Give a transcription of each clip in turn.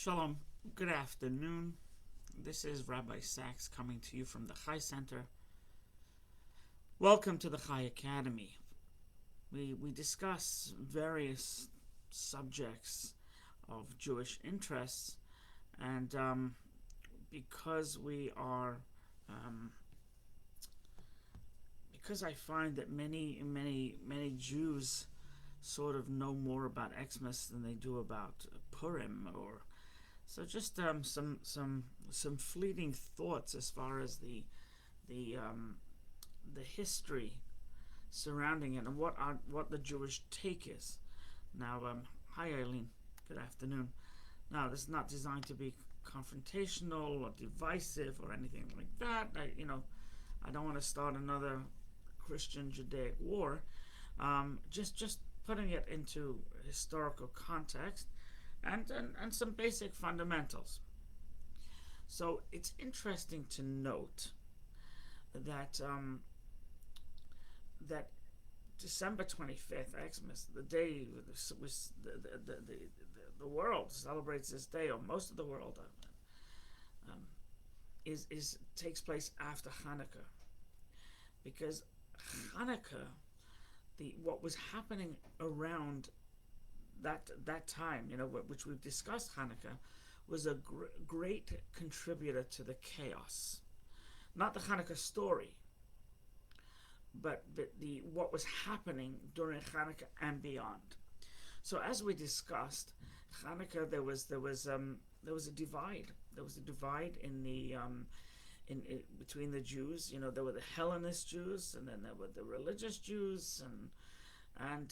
Shalom, good afternoon. This is Rabbi Sachs coming to you from the Chai Center. Welcome to the Chai Academy. We discuss various subjects of Jewish interests, and because because I find that many Jews sort of know more about Xmas than they do about Purim, or so. Just some fleeting thoughts as far as the history surrounding it and what the Jewish take is. Now, hi Eileen, good afternoon. Now, this is not designed to be confrontational or divisive or anything like that. I don't want to start another Christian Judaic war. Just putting it into historical context and some basic fundamentals. So it's interesting to note that that December 25th, Xmas, the day was the world celebrates this day, or most of the world is takes place after Hanukkah, because Hanukkah, what was happening around that time, which we've discussed, Hanukkah was a great contributor to the chaos. Not the Hanukkah story, but what was happening during Hanukkah and beyond. So as we discussed, Hanukkah there was a divide. There was a divide in between the Jews. There were the Hellenist Jews, and then there were the religious Jews, and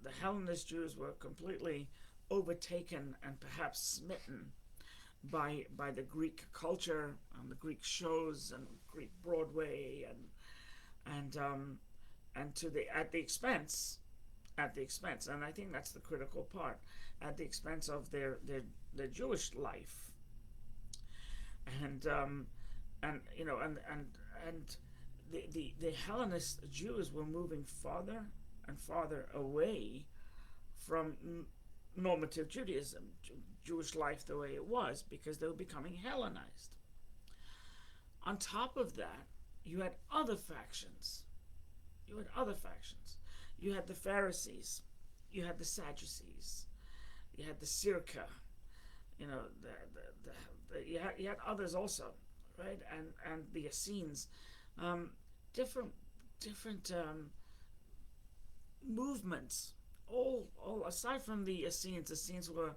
the Hellenist Jews were completely overtaken and perhaps smitten by the Greek culture and the Greek shows and Greek Broadway and at the expense, and I think that's the critical part, at the expense of their Jewish life, and the Hellenist Jews were moving farther and farther away from normative Judaism, Jewish life the way it was, because they were becoming Hellenized. On top of that, you had other factions. You had the Pharisees, you had the Sadducees, you had the Sirka, you had others also, right? And the Essenes, different movements. All aside from the Essenes were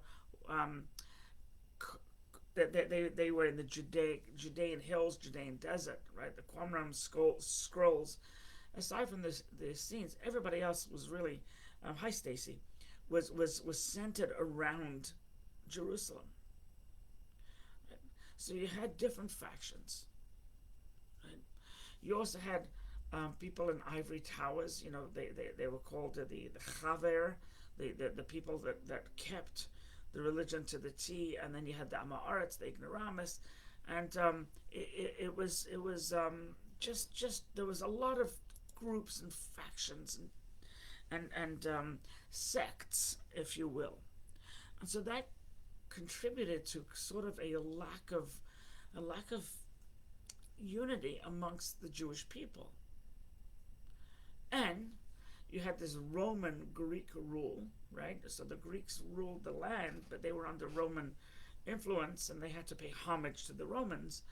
they were in the Judean hills, Judean desert, right? The Qumran scrolls. Aside from the Essenes, everybody else was really, hi Stacy, was centered around Jerusalem. Right? So you had different factions. Right? You also had people in ivory towers. They were called the Chaver, the people that kept the religion to the T, and then you had the Amaretz, the Ignoramus, and it was just there was a lot of groups and factions and sects, if you will, and so that contributed to sort of a lack of unity amongst the Jewish people. And you had this Roman-Greek rule, right? So the Greeks ruled the land, but they were under Roman influence, and they had to pay homage to the Romans,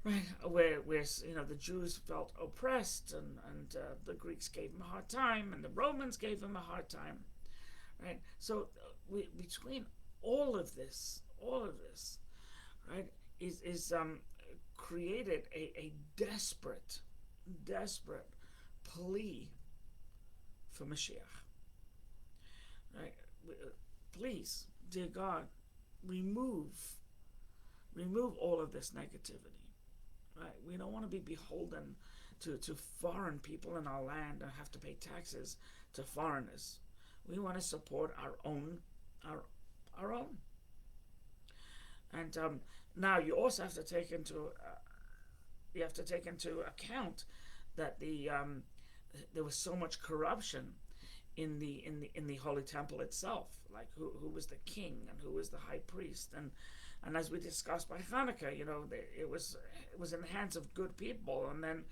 right? Where the Jews felt oppressed, and the Greeks gave them a hard time, and the Romans gave them a hard time, right? So between all of this, right, is created a desperate plea for Mashiach. Right? Please, dear God, remove all of this negativity. Right? We don't want to be beholden to foreign people in our land and have to pay taxes to foreigners. We want to support our own. And now you also have to take into account that there was so much corruption in the holy temple itself, like who was the king and who was the high priest, and as we discussed by Hanukkah, it was in the hands of good people, and then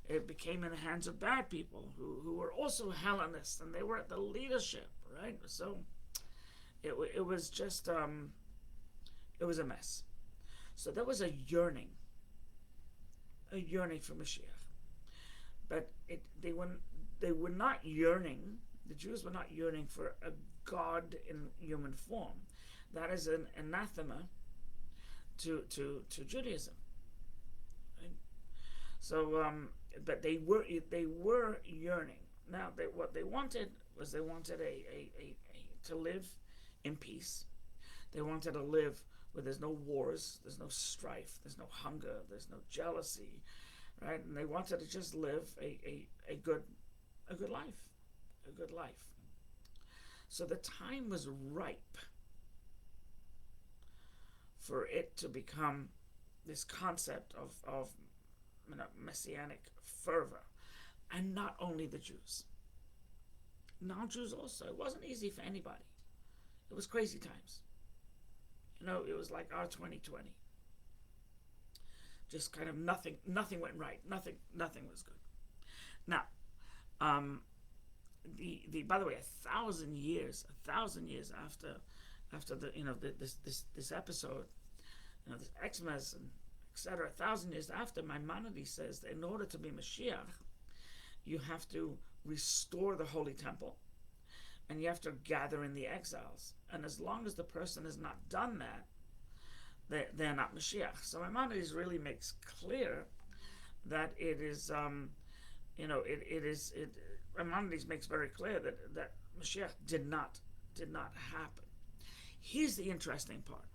it became in the hands of bad people who were also Hellenists, and they were at the leadership, right? So it was just it was a mess. So there was a yearning for Mashiach, but they were not yearning. The Jews were not yearning for a God in human form. That is an anathema to Judaism. Right? So, but they were yearning. Now, what they wanted was to live in peace. They wanted to live where there's no wars, there's no strife, there's no hunger, there's no jealousy, right? And they wanted to just live a good life, a good life. So the time was ripe for it to become this concept of messianic fervor, and not only the Jews, non-Jews also. It wasn't easy for anybody. It was crazy times. It was like our 2020. Just kind of nothing went right. Nothing was good. Now, by the way, 1,000 years after this episode, this xmas and etc. 1,000 years after, Maimonides says that in order to be Mashiach, you have to restore the holy temple, and you have to gather in the exiles. And as long as the person has not done that, they're not Mashiach. So Maimonides really makes clear that it is, Maimonides makes very clear that Mashiach did not happen. Here's the interesting part,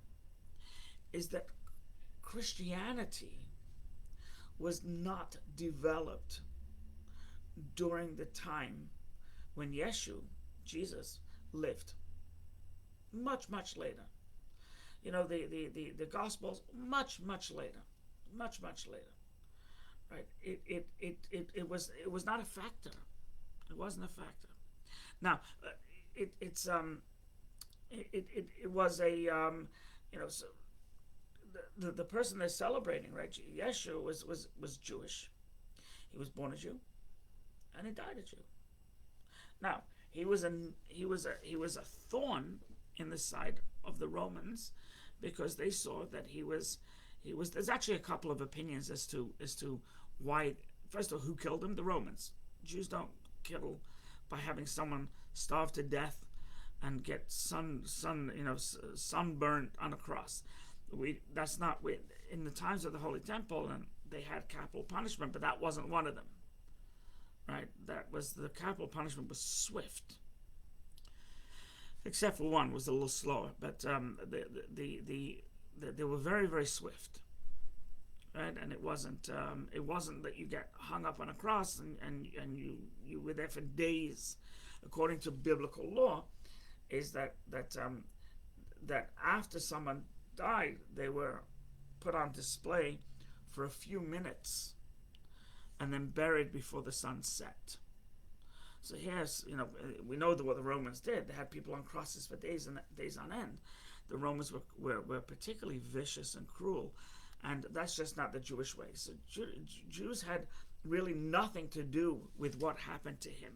is that Christianity was not developed during the time when Jesus, lived. Much later. The Gospels much later. Much later. Right? It was not a factor. It wasn't a factor. Now, it was a so the person they're celebrating, right? Yeshua was Jewish. He was born a Jew, and he died a Jew. Now, he was a thorn in the side of the Romans, because they saw that he was. There's actually a couple of opinions as to why. First of all, who killed him? The Romans. Jews don't kill by having someone starve to death and get sunburned on a cross. That's not in the times of the Holy Temple, and they had capital punishment, but that wasn't one of them. Right? The capital punishment was swift. Except for one was a little slower, but they were very, very swift, right? And it wasn't that you get hung up on a cross and you were there for days, according to biblical law. Is that after someone died, they were put on display for a few minutes, and then buried before the sun set. So here's, we know what the Romans did. They had people on crosses for days on end. The Romans were particularly vicious and cruel, and that's just not the Jewish way. So Jews had really nothing to do with what happened to him.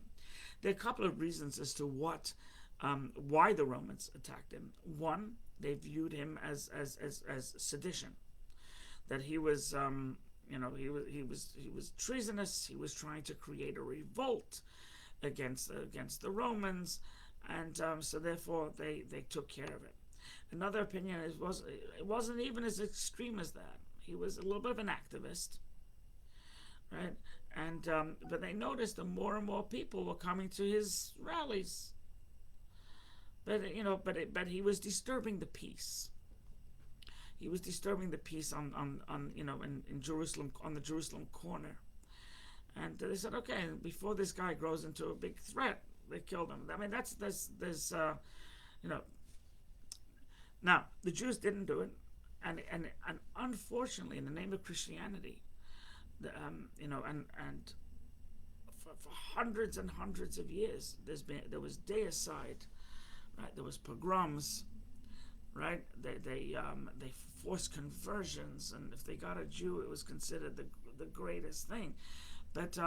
There are a couple of reasons as to why the Romans attacked him. One, they viewed him as sedition, that he was he was treasonous. He was trying to create a revolt against the Romans, and so therefore they took care of it. Another opinion it wasn't even as extreme as that. He was a little bit of an activist, right? And but they noticed that more and more people were coming to his rallies. But but he was disturbing the peace. He was disturbing the peace on in Jerusalem, on the Jerusalem corner. And they said, okay, before this guy grows into a big threat, they killed him. I mean, there's Now, the Jews didn't do it, and unfortunately, in the name of Christianity, and for hundreds and hundreds of years. There was deicide, right? There was pogroms, right? They forced conversions, and if they got a Jew, it was considered the greatest thing. But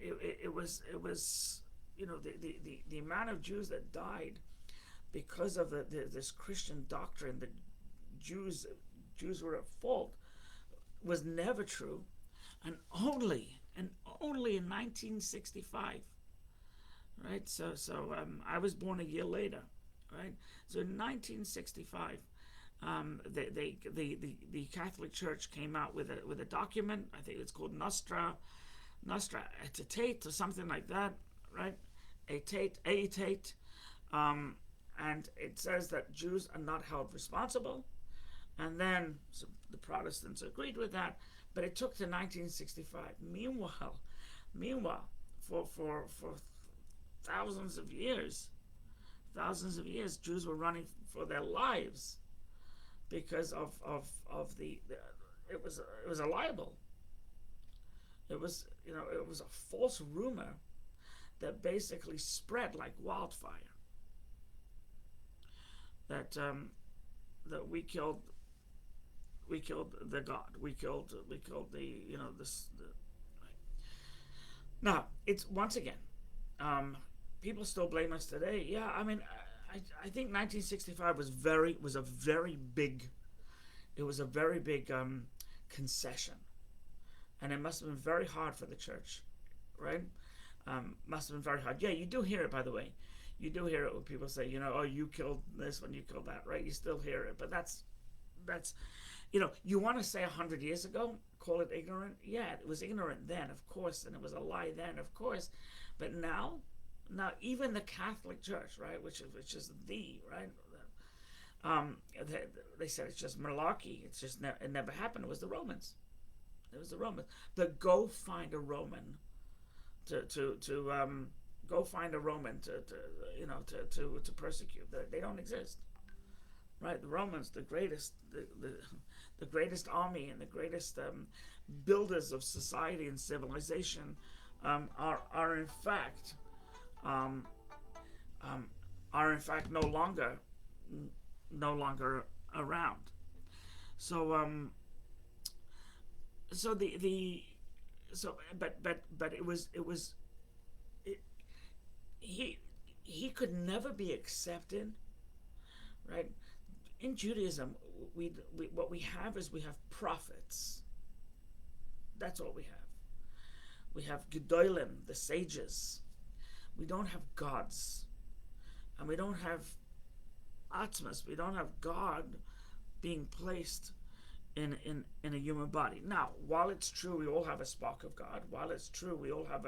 it was the amount of Jews that died because of this Christian doctrine that Jews were at fault was never true, and only in 1965, right? So I was born a year later, right? So in 1965, the Catholic Church came out with a document. I think it's called Nostra Aetate or something like that, right? Aetate, and it says that Jews are not held responsible. And then so the Protestants agreed with that, but it took to 1965. Meanwhile, for thousands of years, Jews were running for their lives because of the it was a libel. It was a false rumor that basically spread like wildfire. That we killed the God. We killed the right. Now it's once again, people still blame us today. Yeah, I mean, I think 1965 was a very big concession, and it must have been very hard for the church, right? Must have been very hard. Yeah, you do hear it, by the way. You do hear it when people say, oh, you killed this when you killed that, right? You still hear it, but that's you want to say 100 years ago, call it ignorant? Yeah, it was ignorant then, of course, and it was a lie then, of course. But now even the Catholic Church, right, which is right, they said it's just malarkey. It's just it never happened. It was the Romans. But go find a Roman to go find a Roman to persecute. They don't exist, right? The Romans, the greatest army and the greatest builders of society and civilization, are in fact no longer around. So but he could never be accepted, right? In Judaism, what we have prophets. That's what we have. We have Gedolim, the sages. We don't have gods, and we don't have Atmas. We don't have God being placed in a human body. Now, while it's true we all have a spark of God, while it's true we all have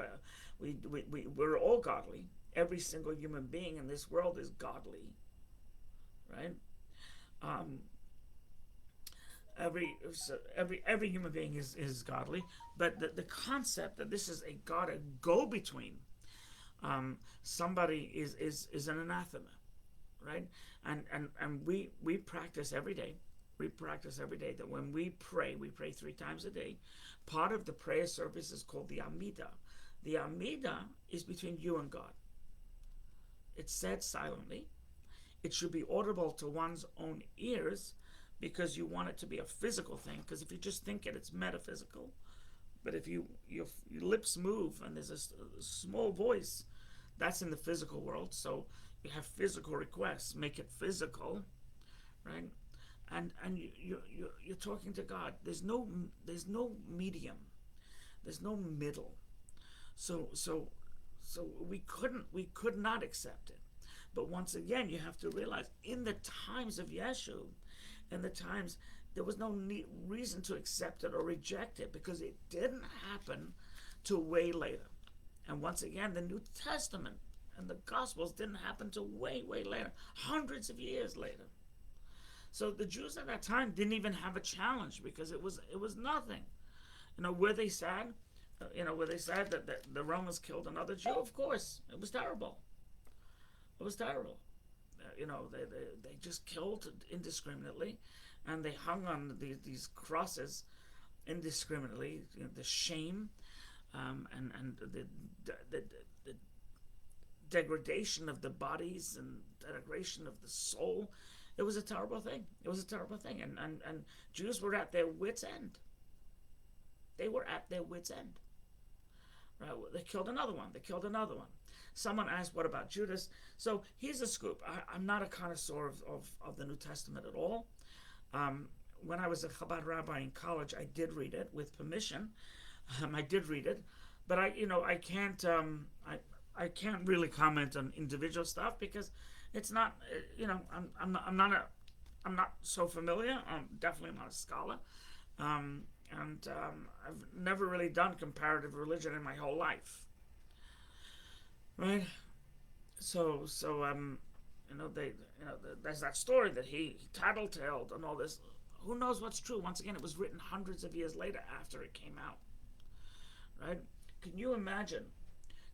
we're all godly. Every single human being in this world is godly, right? Every human being is godly, but the concept that this is a God, a go-between, somebody is an anathema, right? And we practice every day. We practice every day that when we pray 3 times a day. Part of the prayer service is called the Amidah. The Amidah is between you and God. It's said silently. It should be audible to one's own ears, because you want it to be a physical thing. Because if you just think it, it's metaphysical. But if your lips move and there's a small voice, that's in the physical world. So you have physical requests. Make it physical, right? And you're talking to God. There's no medium. There's no middle. So we could not accept it. But once again, you have to realize, in the times of Yeshu, in the times, there was no reason to accept it or reject it, because it didn't happen till way later. And once again, the New Testament and the Gospels didn't happen till way later, hundreds of years later. So the Jews at that time didn't even have a challenge, because it was nothing. Were they sad? Were they sad that the Romans killed another Jew? Of course, it was terrible. It was terrible. They just killed indiscriminately, and they hung on these crosses indiscriminately. The shame, and the degradation of the bodies and degradation of the soul. It was a terrible thing. It was a terrible thing. And Jews were at their wits' end. They were at their wits' end. Right? They killed another one. They killed another one. Someone asked, what about Judas? So here's the scoop. I'm not a connoisseur of the New Testament at all. When I was a Chabad rabbi in college, I did read it with permission. I did read it, but I can't really comment on individual stuff because it's not, I'm not so familiar. I'm definitely not a scholar, and I've never really done comparative religion in my whole life, right? So there's that story that he tattletaled and all this. Who knows what's true? Once again, it was written hundreds of years later after it came out, right? Can you imagine?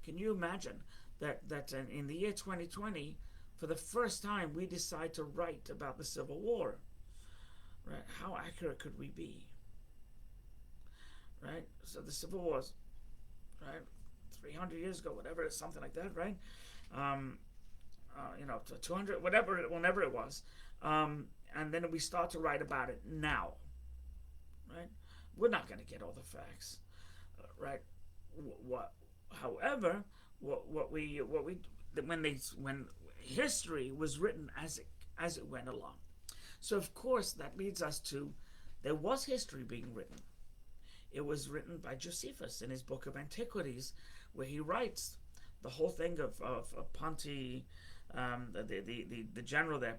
Can you imagine that in the year 2020, for the first time, we decide to write about the Civil War, right? How accurate could we be, right? So the Civil War, right, 300 years ago, whatever, something like that, right? 200, whenever it was, and then we start to write about it now, right? We're not going to get all the facts, right? However, when history was written as it went along, so of course that leads us to there was history being written. It was written by Josephus in his book of Antiquities, where he writes the whole thing of Ponti, the general there,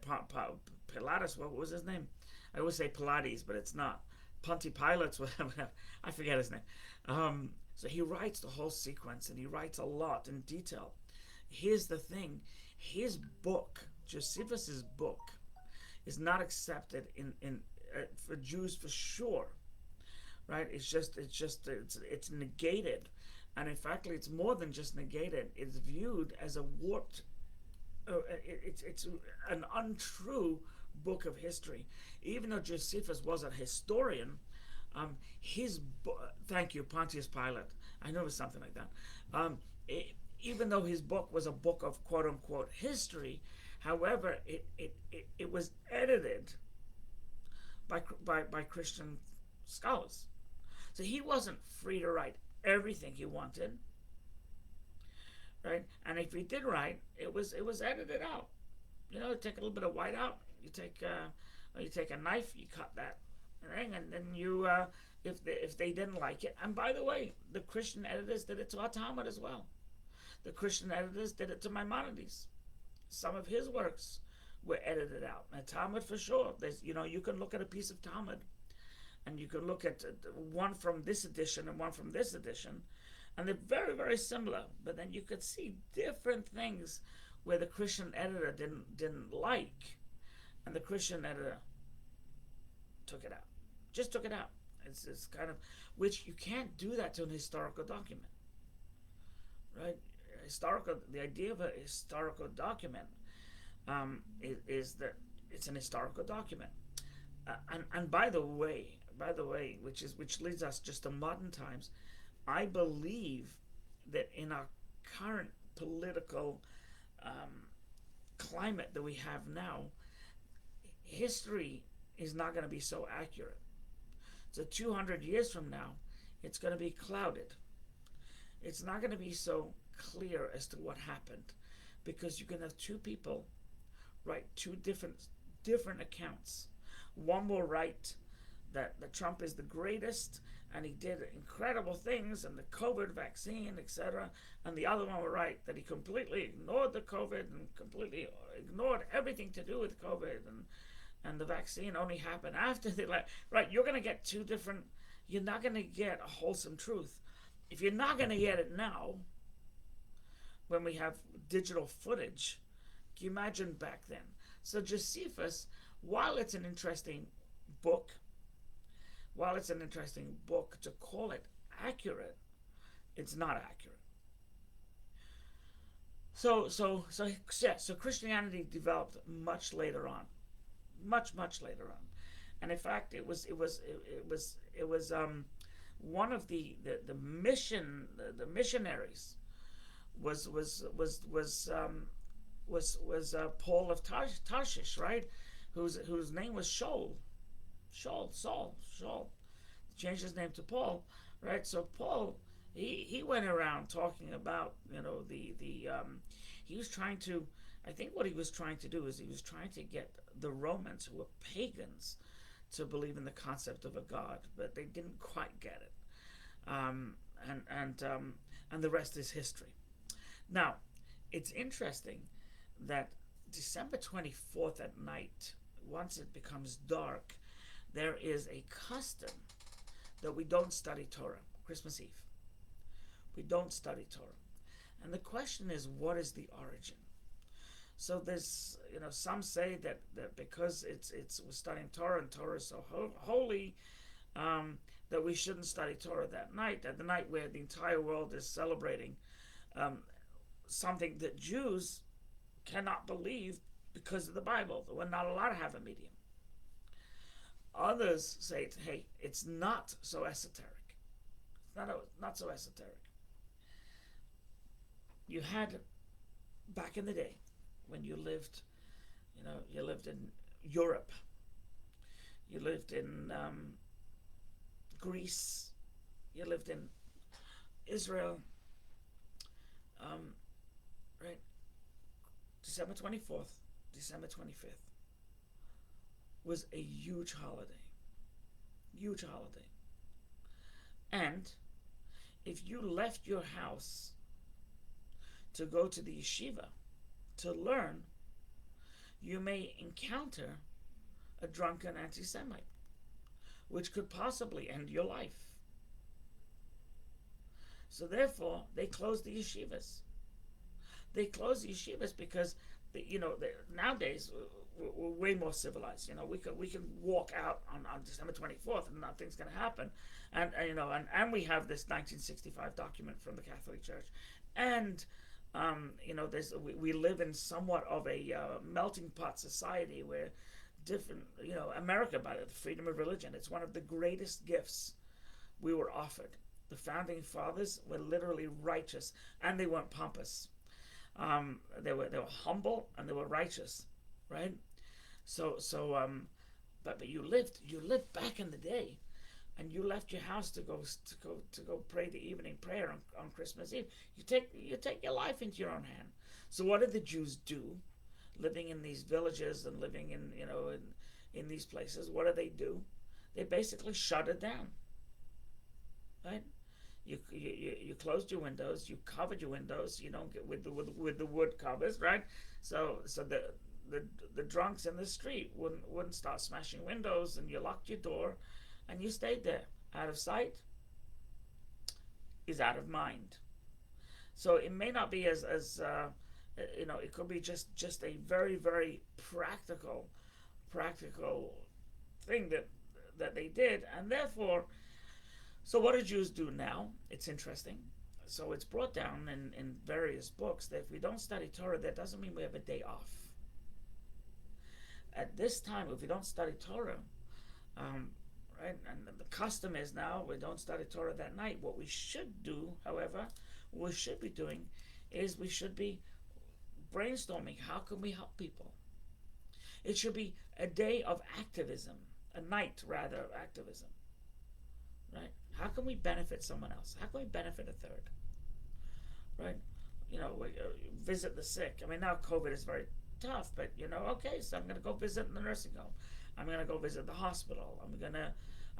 Pilatus. What was his name? I always say Pilates, but it's not. Ponti Pilates, whatever. I forget his name. So he writes the whole sequence, and he writes a lot in detail. Here's the thing: his book, Josephus's book, is not accepted for Jews for sure, right? It's negated, and in fact, it's more than just negated. It's viewed as a warped. It's an untrue book of history, even though Josephus was a historian. Thank you, Pontius Pilate. I know it was something like that. Even though his book was a book of quote unquote history, however, it was edited by Christian scholars. So he wasn't free to write everything he wanted, right? And if he did write, it was edited out. Take a little bit of white out. You take a knife, you cut that thing, and then you if they didn't like it. And by the way, the Christian editors did it to our Talmud as well. The Christian editors did it to Maimonides. Some of his works were edited out. And Talmud for sure. You can look at a piece of Talmud, and you can look at one from this edition and one from this edition, and they're very, very similar. But then you could see different things where the Christian editor didn't like, and the Christian editor took it out. Just took it out. It's kind of, which you can't do that to an historical document, right? The idea of a historical document is that it's an historical document. And by the way, which leads us just to modern times, I believe that in our current political climate that we have now, history is not going to be so accurate. So 200 years from now, it's going to be clouded. It's not going to be so clear as to what happened, because you can have two people write two different accounts. One will write that Trump is the greatest and he did incredible things and the COVID vaccine, etc. And the other one will write that he completely ignored the COVID and completely ignored everything to do with COVID, and the vaccine only happened after the right. You're going to get two different. You're not going to get a wholesome truth. If you're not going to get it now, when we have digital footage, can you imagine back then? So Josephus, while it's an interesting book, to call it accurate, it's not accurate. So Christianity developed much later on, much later on, and in fact it was one of the mission the missionaries was Paul of Tarshish, right? Whose name was Saul. Changed his name to Paul, right? So Paul, he went around talking about, he was trying to, I think what he was trying to do is he was trying to get the Romans, who were pagans, to believe in the concept of a god, but they didn't quite get it. Um, and the rest is history. Now, it's interesting that December 24th at night, once it becomes dark, there is a custom that we don't study Torah, Christmas Eve. We don't study Torah. And the question is, what is the origin? So there's, some say that because we're studying Torah and Torah is so holy, that we shouldn't study Torah that night, at the night where the entire world is celebrating something that Jews cannot believe because of the Bible, that we're not allowed to have a medium. Others say, hey, it's not so esoteric. Not so esoteric. You had, back in the day, when you lived in Europe, you lived in Greece, you lived in Israel, right? December 24th, December 25th was a huge holiday. Huge holiday. And if you left your house to go to the yeshiva to learn, you may encounter a drunken anti-Semite, which could possibly end your life. So therefore, they closed the yeshivas. They closed the yeshivas because, nowadays we're way more civilized. We can walk out on December 24th and nothing's going to happen, and we have this 1965 document from the Catholic Church, and we live in somewhat of a melting pot society where different, America, by the freedom of religion, it's one of the greatest gifts we were offered. The founding fathers were literally righteous, and they weren't pompous. They were humble and they were righteous, right? But you lived back in the day, and you left your house to go pray the evening prayer on Christmas Eve. You take your life into your own hand. So what did the Jews do, living in these villages and living in these places? What do? They basically shut it down, right? You closed your windows, you covered your windows, you don't get with the wood covers, right? So the drunks in the street wouldn't start smashing windows, and you locked your door, and you stayed there. Out of sight is out of mind. So it may not be as it could be just a very, very practical thing that they did, and therefore. So what do Jews do now? It's interesting. So it's brought down in various books that if we don't study Torah, that doesn't mean we have a day off. At this time, if we don't study Torah, right, and the custom is now we don't study Torah that night. What we should do, however, what we should be doing is we should be brainstorming. How can we help people? It should be a day of activism, a night rather of activism, right? How can we benefit someone else? How can we benefit a third? Right? Visit the sick. I mean, now COVID is very tough, but okay, so I'm going to go visit in the nursing home. I'm going to go visit the hospital. I'm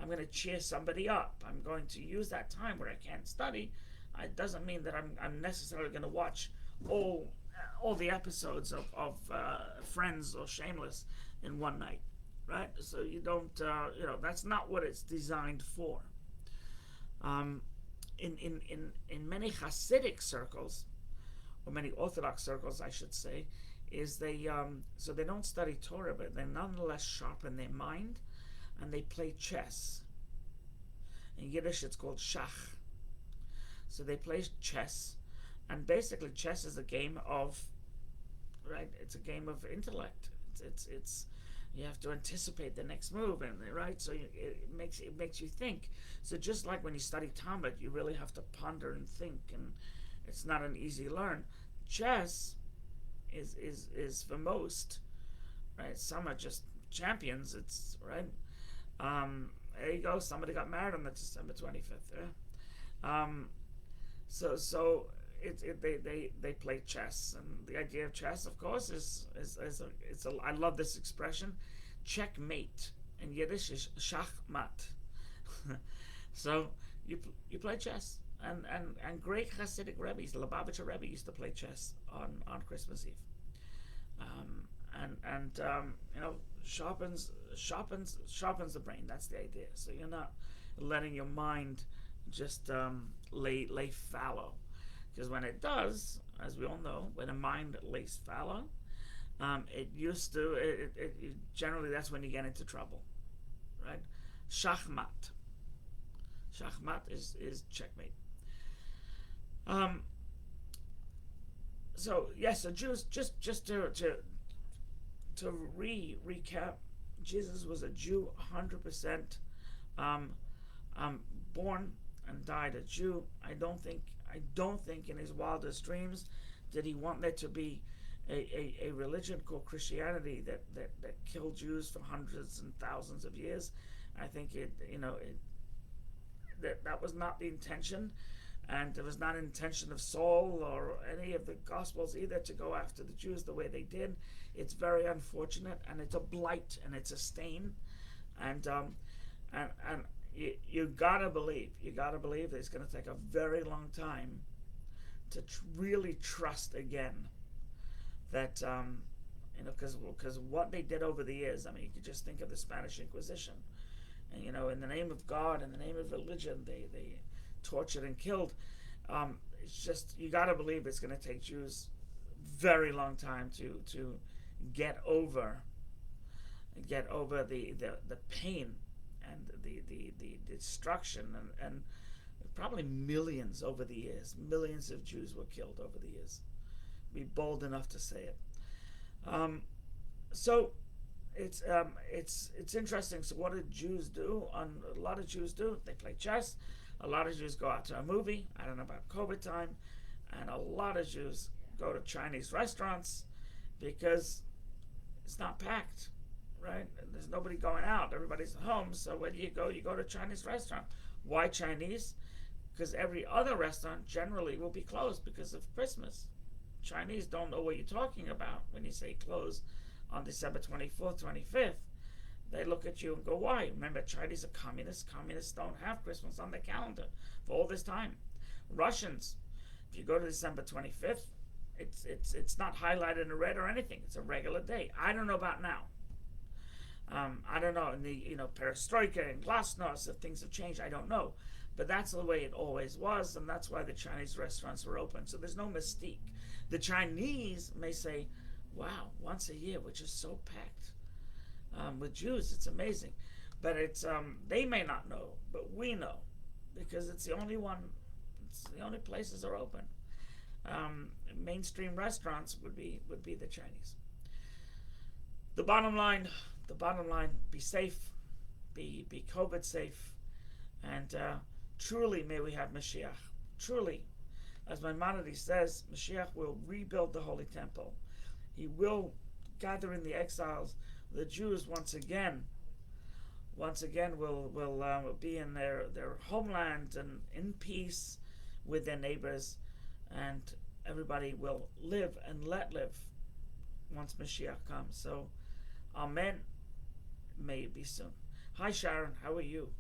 going to cheer somebody up. I'm going to use that time where I can't study. It doesn't mean that I'm necessarily going to watch all the episodes of Friends or Shameless in one night, right? So you don't, that's not what it's designed for. In many Hasidic circles, or many Orthodox circles, I should say, is so they don't study Torah, but they nonetheless sharpen their mind, and they play chess. In Yiddish, it's called shach. So they play chess, and basically, chess is a game of, right? It's a game of intellect. You have to anticipate the next move, and right, so it makes you think. So just like when you study Talmud, you really have to ponder and think, and it's not an easy learn. Chess is for most, right. Some are just champions. It's right. There you go. Somebody got married on the December 25th. Yeah. So they play chess, and the idea of chess, of course, I love this expression, checkmate. In Yiddish is schachmat. So you play chess, and great Hasidic Rebbe's, the Lubavitcher Rebbe used to play chess on Christmas Eve, and sharpens the brain. That's the idea. So you're not letting your mind just lay fallow, because when it does, as we all know, when a mind lays fallow, generally that's when you get into trouble, right? Shachmat is checkmate. So yes, so Jews, just to recap, Jesus was a Jew, 100%, born and died a Jew. I don't think in his wildest dreams did he want there to be a religion called Christianity that killed Jews for hundreds and thousands of years. I think that was not the intention, and it was not an intention of Saul or any of the Gospels either to go after the Jews the way they did. It's very unfortunate, and it's a blight, and it's a stain, and you gotta believe that it's going to take a very long time to really trust again that because what they did over the years. I mean, you could just think of the Spanish Inquisition, and in the name of God, in the name of religion, they tortured and killed. It's just, you got to believe it's going to take Jews very long time to get over the pain and the destruction, and probably millions over the years. Millions of Jews were killed over the years. Be bold enough to say it. So it's interesting. So what did Jews do? A lot of Jews do. They play chess. A lot of Jews go out to a movie. I don't know about COVID time, and a lot of Jews go to Chinese restaurants because it's not packed, right? There's nobody going out. Everybody's at home. So where do you go? You go to a Chinese restaurant. Why Chinese? Because every other restaurant generally will be closed because of Christmas. Chinese don't know what you're talking about when you say close on December 24th, 25th. They look at you and go, why? Remember, Chinese are communists. Communists don't have Christmas on their calendar for all this time. Russians, if you go to December 25th, it's not highlighted in red or anything. It's a regular day. I don't know about now. I don't know in the perestroika and glasnost if things have changed. I don't know, but that's the way it always was, and that's why the Chinese restaurants were open. So there's no mystique. The Chinese may say, "Wow, once a year, which is so packed." With Jews, it's amazing, but it's they may not know, but we know, because it's the only one. It's the only places are open. Mainstream restaurants would be the Chinese. The bottom line, be safe, be COVID safe, and truly may we have Mashiach. Truly, as Maimonides says, Mashiach will rebuild the Holy Temple. He will gather in the exiles. The Jews once again will be in their homeland and in peace with their neighbors, and everybody will live and let live once Mashiach comes. So, Amen. May it be soon. Hi Sharon, how are you?